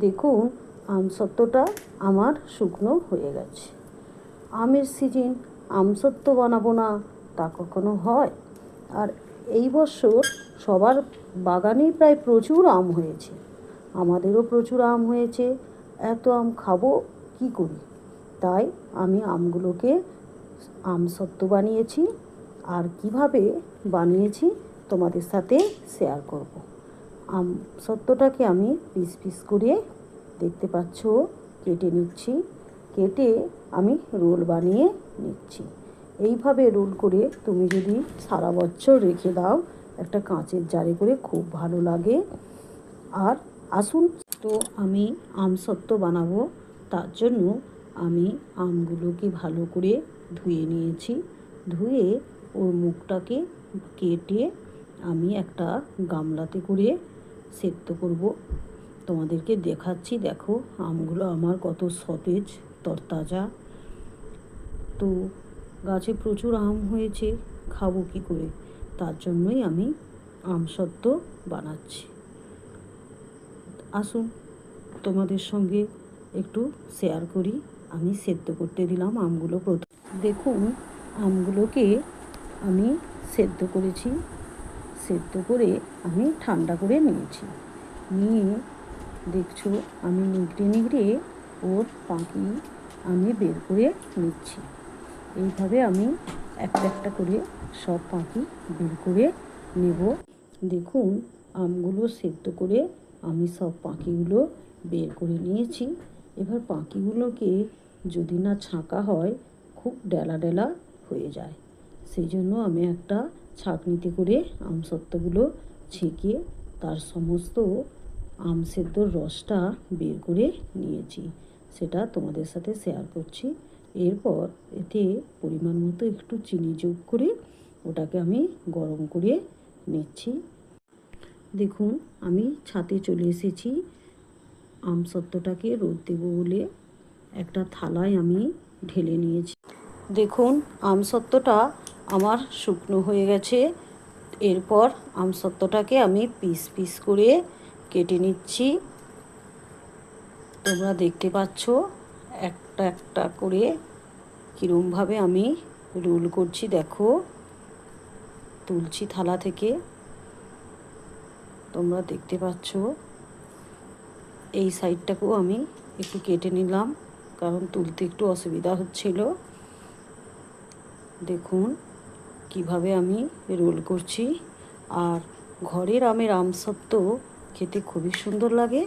দেখুন, আমসত্ত্বটা আমার শুকনো হয়ে গেছে। আমের সিজন, আমসত্ত্ব বানাবো না তা কখনো হয়? আর এই বছর সবার বাগানেই প্রায় প্রচুর আম হয়েছে, আমাদেরও প্রচুর আম হয়েছে। এত আম খাবো কী করি? তাই আমি আমগুলোকে আমসত্ত্ব বানিয়েছি। আর কিভাবে বানিয়েছি তোমাদের সাথে শেয়ার করব। আমসত্ত্বটাকে আমি পিস পিস করে, দেখতে পাচ্ছ, কেটে নিচ্ছি। কেটে আমি রোল বানিয়ে নিচ্ছি। এইভাবে রোল করে তুমি যদি সারা বছর রেখে দাও একটা কাঁচের জারে করে, খুব ভালো লাগে। আর আসুন, তো আমি আমসত্ত্ব বানাবো, তার জন্য আমি আমগুলোকে ভালো করে ধুয়ে নিয়েছি। ধুয়ে ওর মুখটাকে কেটে আমি একটা গামলাতে করে সেদ্ধ করব। তোমাদেরকে দেখাচ্ছি, দেখো আমগুলো আমার কত সতেজ, তরতাজা। তো গাছে প্রচুর আম হয়েছে, খাবো কী করে? তার জন্যই আমি আমসত্ত্ব বানাচ্ছি। আসুন, তোমাদের সঙ্গে একটু শেয়ার করি। আমি সেদ্ধ করতে দিলাম আমগুলো। প্রথম দেখুন, আমগুলোকে আমি সেদ্ধ করেছি। সেদ্ধ করে আমি ঠান্ডা করে নিয়েছি। নিয়ে দেখছো আমি নিগড়ে নিগড়ে ওর পাঁকি আমি বের করে নিচ্ছি। এইভাবে আমি একটা একটা করে সব পাঁকি বের করে নেব। দেখুন, আমগুলো সেদ্ধ করে আমি সব পাঁকিগুলো বের করে নিয়েছি। এবার পাঁকিগুলোকে যদি না ছাঁকা হয়, খুব ডেলা ডেলা হয়ে যায়। সেই জন্য আমি একটা ছাঁকনিতে করে আমসত্ত্বগুলো ছেঁকে তার সমস্ত আম সেদ্ধর রসটা বের করে নিয়েছি। সেটা তোমাদের সাথে শেয়ার করছি। এরপর এতে পরিমাণ মতো একটু চিনি যোগ করে ওটাকে আমি গরম করে নিচ্ছি। দেখুন, আমি ছাদে চলে এসেছি। আমসত্ত্বটাকে রোদ দেবো বলে একটা থালায় আমি ঢেলে নিয়েছি। দেখুন, আমসত্ত্বটা আমার শুকনো হয়ে গেছে। এরপর আমসত্ত্বটাকে আমি পিস পিস করে কেটে নিচ্ছি। তোমরা দেখতে পাচ্ছ একটা একটা করে কীরমভাবে আমি রোল করছি। দেখো, তুলছি থালা থেকে, তোমরা দেখতে পাচ্ছ। এই সাইডটাকেও আমি একটু কেটে নিলাম, কারণ তুলতে একটু অসুবিধা হচ্ছিল। দেখুন কিভাবে আমি রোল করছি। আর ঘরের আমের আমসত্ত্ব খেতে খুবই সুন্দর লাগে।